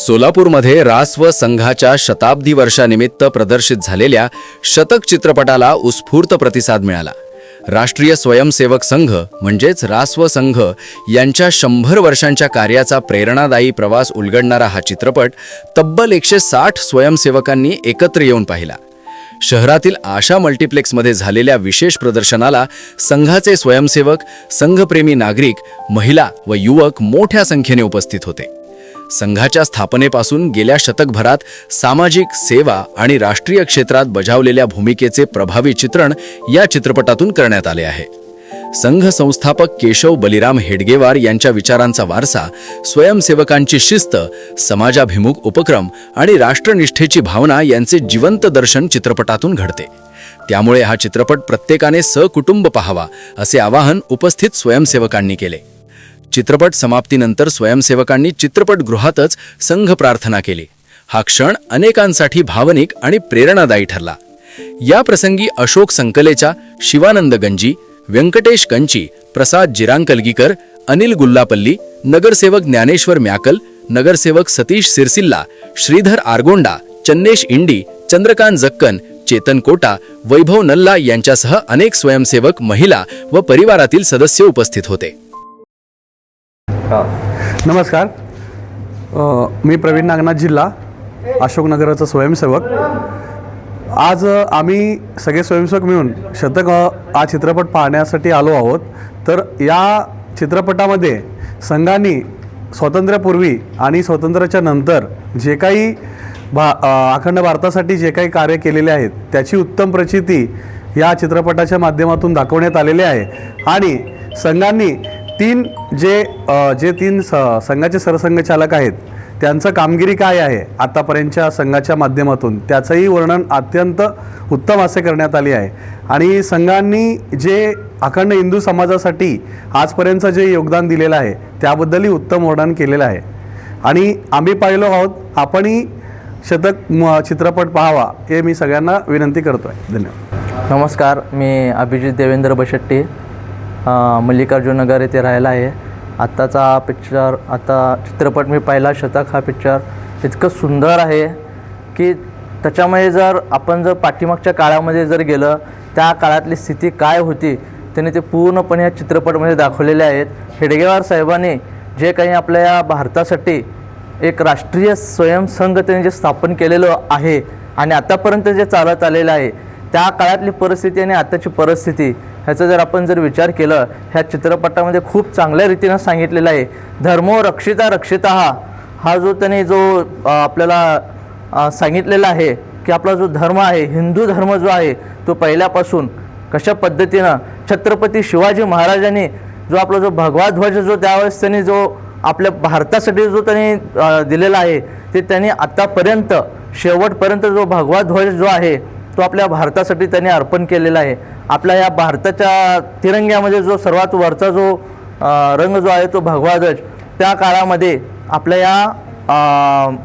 सोलापूरमध्ये रासव संघाच्या शताब्दी वर्षानिमित्त प्रदर्शित झालेल्या शतक चित्रपटाला उत्स्फूर्त प्रतिसाद मिळाला। राष्ट्रीय स्वयंसेवक संघ म्हणजेच रासव संघ यांच्या 100 वर्षांच्या कार्याचा प्रेरणादायी प्रवास उलगडणारा हा चित्रपट तब्बल 160 स्वयंसेवकांनी एकत्र येऊन पाहिला। शहरातील आशा मल्टिप्लेक्समध्ये झालेल्या विशेष प्रदर्शनाला संघाचे स्वयंसेवक, संघप्रेमी नागरिक, महिला व युवक मोठ्या संख्येने उपस्थित होते। संघाच्या स्थापनेपासून गेल्या शतकभरात सामाजिक सेवा आणि राष्ट्रीय क्षेत्रात बजावलेल्या भूमिकेचे प्रभावी चित्रण या चित्रपटातून करण्यात आले आहे। संघ संस्थापक केशव बलिराम हेडगेवार यांच्या विचारांचा वारसा, स्वयंसेवकांची शिस्त, समाजाभिमुख उपक्रम आणि राष्ट्रनिष्ठेची भावना यांचे जिवंत दर्शन चित्रपटातून घडते। त्यामुळे हा चित्रपट प्रत्येकाने सहकुटुंब पाहावा असे आवाहन उपस्थित स्वयंसेवकांनी केले। चित्रपट समाप्तीनंतर स्वयंसेवकांनी चित्रपटगृहातच संघ प्रार्थना केली। हा क्षण अनेकांसाठी भावनिक आणि प्रेरणादायी ठरला। या प्रसंगी अशोक संकलेचा, शिवानंद गंजी, व्यंकटेश कंची, प्रसाद जिरांकलगीकर, अनिल गुल्लापल्ली, नगरसेवक ज्ञानेश्वर म्याकल, नगरसेवक सतीश सिरसिल्ला, श्रीधर आरगोंडा, चन्नेश इंडी, चंद्रकांत जक्कन, चेतन कोटा, वैभव नल्ला यांच्यासह अनेक स्वयंसेवक, महिला व परिवारातील सदस्य उपस्थित होते। नमस्कार, मी प्रवीण नागनाथ, जिल्हा अशोकनगरचा स्वयंसेवक। आज आम्ही सगळे स्वयंसेवक मिळून शतक हा चित्रपट पाहण्यासाठी आलो आहोत। तर या चित्रपटामध्ये संघाने स्वातंत्र्यापूर्वी आणि स्वातंत्र्याच्या नंतर जे काही अखंड भारतासाठी जे काही कार्य केलेले आहेत त्याची उत्तम प्रचिती या चित्रपटाच्या माध्यमातून दाखवण्यात आलेली आहे। आणि संघांनी तीन संघाचे सरसंघचालक आहेत त्यांचं कामगिरी काय आहे आतापर्यंतच्या संघाच्या माध्यमातून त्याचंही वर्णन अत्यंत उत्तम असे करण्यात आले आहे। आणि संघांनी जे अखंड हिंदू समाजासाठी आजपर्यंत जे योगदान दिलेलं आहे त्याबद्दलही उत्तम वर्णन केलेलं आहे। आणि आम्ही पाहिलो आहोत, आपणही शतक चित्रपट पाहावा हे मी सगळ्यांना विनंती करतो आहे। धन्यवाद। नमस्कार, मी अभिजित देवेंद्र बशेट्टी, मल्लिकार्जुन नगर येथे राहिला आहे। आत्ताचा चित्रपट मी पाहिला, शतक हा पिक्चर इतकं सुंदर आहे की त्याच्यामध्ये जर आपण पाठीमागच्या काळामध्ये जर गेलं, त्या काळातली स्थिती काय होती त्यांनी ते पूर्णपणे या चित्रपटामध्ये दाखवलेले आहेत। हेडगेवार साहेबांनी जे काही आपल्या या भारतासाठी एक राष्ट्रीय स्वयंसंघ त्यांनी जे स्थापन केलेलं आहे आणि आतापर्यंत जे चालत आलेलं आहे, त्या काळातली परिस्थिती आणि आताची परिस्थिती ह्याचा जर आपण विचार केला, ह्या चित्रपटामध्ये खूप चांगल्या रीतीनं सांगितलेलं आहे। धर्मो रक्षिता रक्षिता हा जो त्यांनी आपल्याला सांगितलेला आहे की आपला जो धर्म आहे, हिंदू धर्म जो आहे, तो पहिल्यापासून कशा पद्धतीनं छत्रपती शिवाजी महाराजांनी जो आपला जो भगवा ध्वज जो त्यावेळेस त्यांनी जो आपल्या भारतासाठी जो त्यांनी दिलेला आहे ते त्यांनी आतापर्यंत शेवटपर्यंत जो भगवा ध्वज जो आहे तो आपल्या भारतासाठी त्यांनी अर्पण केलेला आहे। आपल्या या भारताच्या तिरंग्यामध्ये जो सर्वात वरचा जो रंग जो आहे तो भगवा ध्वज, त्या काळामध्ये आपल्या या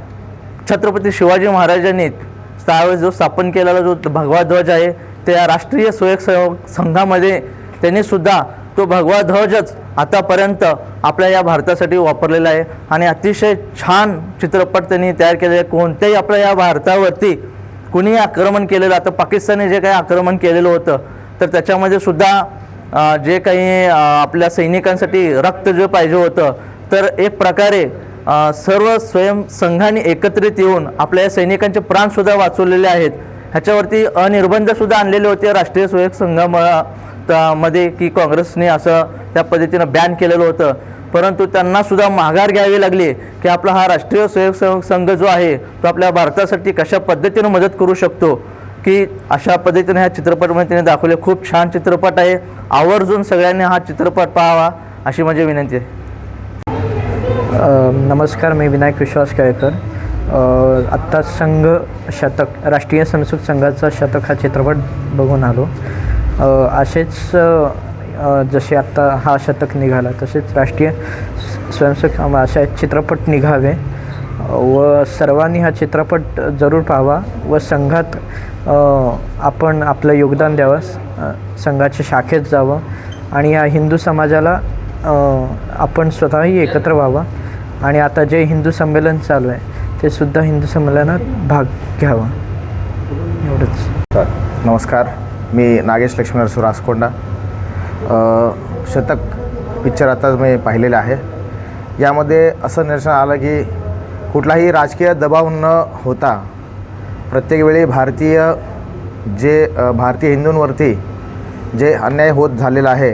छत्रपती शिवाजी महाराजांनी त्यावेळेस जो स्थापन केलेला जो भगवा ध्वज आहे त्या राष्ट्रीय स्वयंसेवक संघामध्ये त्यांनी सुद्धा तो भगवा ध्वजच आतापर्यंत आपल्या या भारतासाठी वापरलेला आहे। आणि अतिशय छान चित्रपट त्यांनी तयार केलेला आहे। कोणत्याही आपल्या या भारतावरती कुणीही आक्रमण केलेलं, आता पाकिस्तानने जे काही आक्रमण केलेलं होतं तर त्याच्यामध्ये सुद्धा जे काही आपल्या सैनिकांसाठी रक्त जे पाहिजे होतं, तर एक प्रकारे सर्व स्वयंसंघांनी एकत्रित येऊन आपल्या या सैनिकांचे प्राणसुद्धा वाचवलेले आहेत। ह्याच्यावरती अनिर्बंधसुद्धा आणलेले होते राष्ट्रीय स्वयंसेवक संघामध्ये की काँग्रेसने असं त्या पद्धतीनं बॅन केलेलं होतं, परंतु त्यांना सुद्धा माघार घ्यावी लागली की आपला हा राष्ट्रीय स्वयंसेवक संघ जो आहे तो आपल्या भारतासाठी कशा पद्धतीनं मदत करू शकतो, की अशा पद्धतीने ह्या चित्रपटामध्ये त्यांनी दाखवले। खूप छान चित्रपट आहे, आवर्जून सगळ्यांनी हा चित्रपट पाहावा अशी माझी विनंती आहे। नमस्कार, मी विनायक विश्वास केळकर। आत्ता संघ शतक, राष्ट्रीय स्वयंसेवक संघाचा शतक हा चित्रपट बघून आलो। असेच जसे आत्ता हा शतक निघाला तसेच राष्ट्रीय स्वयंसेवक असे चित्रपट निघावे व सर्वांनी हा चित्रपट जरूर पाहावा व संघात आपण आपलं योगदान द्यावं, संघाच्या शाखेत जावं आणि या हिंदू समाजाला आपण स्वतःही एकत्र व्हावं। आणि आता जे हिंदू संमेलन चालू आहे ते सुद्धा हिंदू संमेलनात भाग घ्यावा एवढंच. नमस्कार, मी नागेश लक्ष्मण सुरासकोंडा. शतक पिक्चर आता मी पाहिलेलं आहे. यामध्ये असं निदर्शन आलं की कुठलाही राजकीय दबाव न होता प्रत्येक वेळी भारतीय हिंदूंवरती जे अन्याय होत झालेला आहे,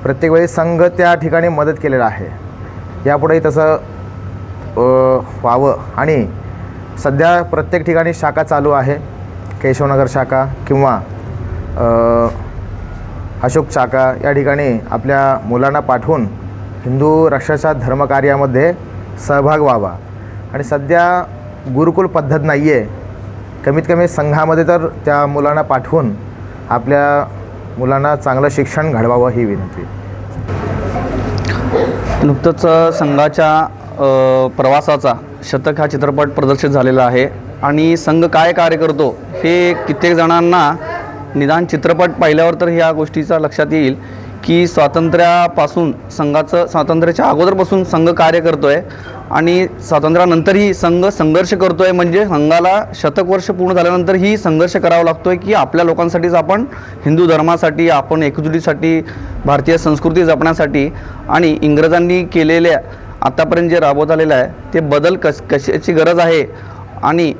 प्रत्येक वेळी संघ त्या ठिकाणी मदत केलेला आहे. यापुढेही तसं व्हावं. आणि सध्या प्रत्येक ठिकाणी शाखा चालू आहे, केशवनगर शाखा किंवा अशोक शाखा. या ठिकाणी आपल्या मुलांना पाठवून हिंदू राष्ट्राच्या धर्मकार्यामध्ये सहभाग व्हावा. आणि सध्या गुरुकुल पद्धत नाही आहे, कमीत कमी संघामध्ये तर त्या मुलांना पाठवून आपल्या मुलांना चांगलं शिक्षण घडवावं ही विनंती. नुकतंच संघाच्या प्रवासाचा शतक हा चित्रपट प्रदर्शित झालेला आहे आणि संघ काय कार्य करतो हे कित्येक जणांना निदान चित्रपट पाहिल्यावर तर ह्या गोष्टीचा लक्षात येईल की स्वातंत्र्यापासून स्वातंत्र्याच्या अगोदरपासून संघ कार्य करतो आहे आणि स्वातंत्र्यानंतरही संघ संघर्ष करतो आहे. म्हणजे संघाला शतकवर्ष पूर्ण झाल्यानंतरही संघर्ष करावा लागतो आहे की आपल्या लोकांसाठीच आपण हिंदू धर्मासाठी, आपण एकजुटीसाठी, भारतीय संस्कृती जपण्यासाठी आणि इंग्रजांनी केलेल्या आतापर्यंत जे राबवत आलेलं आहे ते बदल कशाची गरज आहे. आणि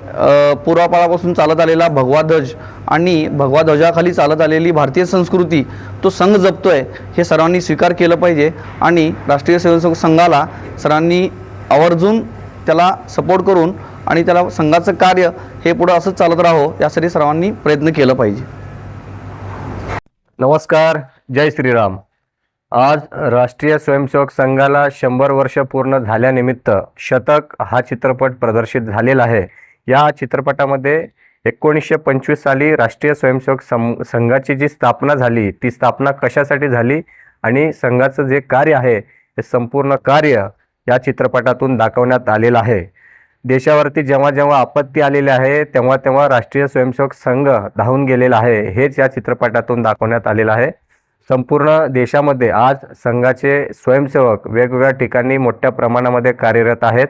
पूर्वापारापासून चालत आलेला भगवा ध्वज आणि भगवा ध्वजाखाली चालत आलेली भारतीय संस्कृती तो संघ जपतो आहे हे सर्वांनी स्वीकार केलं पाहिजे. आणि राष्ट्रीय स्वयंसेवक संघाला सर्वांनी आवर्जून त्याला सपोर्ट करून आणि त्याला संघाचं कार्य हे पुढं असंच चालत राहो यासाठी सर्वांनी प्रयत्न केलं पाहिजे. नमस्कार, जय श्रीराम. आज राष्ट्रीय स्वयंसेवक संघाला 100 वर्ष पूर्ण झाल्यानिमित्त शतक हा चित्रपट प्रदर्शित झालेला आहे. या चित्रपटामध्ये 1925 साली राष्ट्रीय स्वयंसेवक संघाची जी स्थापना झाली ती स्थापना कशासाठी झाली आणि संघाचं जे कार्य आहे हे संपूर्ण कार्य या चित्रपटातून दाखवण्यात आलेलं आहे. देशावरती जेव्हा जेव्हा आपत्ती आलेली आहे तेव्हा तेव्हा राष्ट्रीय स्वयंसेवक संघ धावून गेलेला आहे हेच या चित्रपटातून दाखवण्यात आलेलं आहे. संपूर्ण देशामध्ये आज संघाचे स्वयंसेवक वेगवेगळ्या ठिकाणी मोठ्या प्रमाणामध्ये कार्यरत आहेत.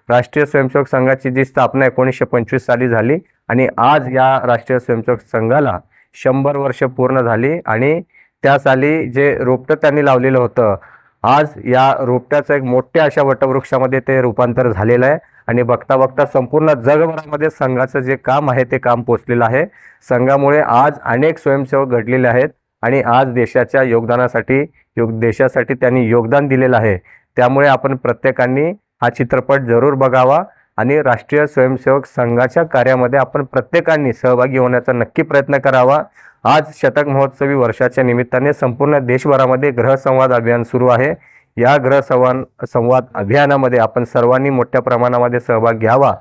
राष्ट्रीय स्वयंसेवक संघाची जी स्थापना 1925 साली झाली आणि आज या राष्ट्रीय स्वयंसेवक संघाला 100 वर्ष पूर्ण झाली. आणि त्या साली जे रोपटं त्यांनी लावलेलं होतं आज या रोपट्याचं एक मोठ्या अशा वटवृक्षामध्ये ते रूपांतर झालेलं आहे. आणि बघता बघता संपूर्ण जगभरामध्ये संघाचं जे काम आहे ते काम पोचलेलं आहे. संघामुळे आज अनेक स्वयंसेवक घडलेले आहेत आणि आज देशाच्या योगदानासाठी देशासाठी त्यांनी योगदान दिलेलं आहे. त्यामुळे आपण प्रत्येकाने हा चित्रपट जरूर बघावा आणि राष्ट्रीय स्वयंसेवक संघाच्या कार्यामध्ये आपण प्रत्येकाने सहभागी होण्याचा नक्की प्रयत्न करावा. आज शतक महोत्सवी वर्षाच्या निमित्ताने संपूर्ण देशभरामध्ये गृहसंवाद अभियान सुरू आहे. या गृहसंवाद अभियानामध्ये आपण सर्वांनी मोठ्या प्रमाणामध्ये सहभाग घ्यावा.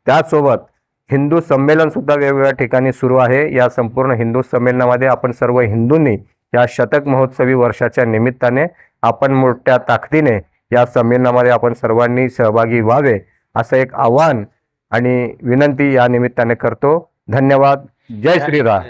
त्यासोबत हिंदू संमेलन सुद्धा वेगवेगळ्या ठिकाणी सुरू आहे. या संपूर्ण हिंदू संमेलनामध्ये आपण सर्व हिंदूंनी या शतक महोत्सवी वर्षाच्या निमित्ताने आपण मोठ्या ताकदीने या संमेलनामध्ये आपण सर्वांनी सहभागी व्हावे असं एक आव्हान आणि विनंती या निमित्ताने करतो. धन्यवाद. जय श्रीराम.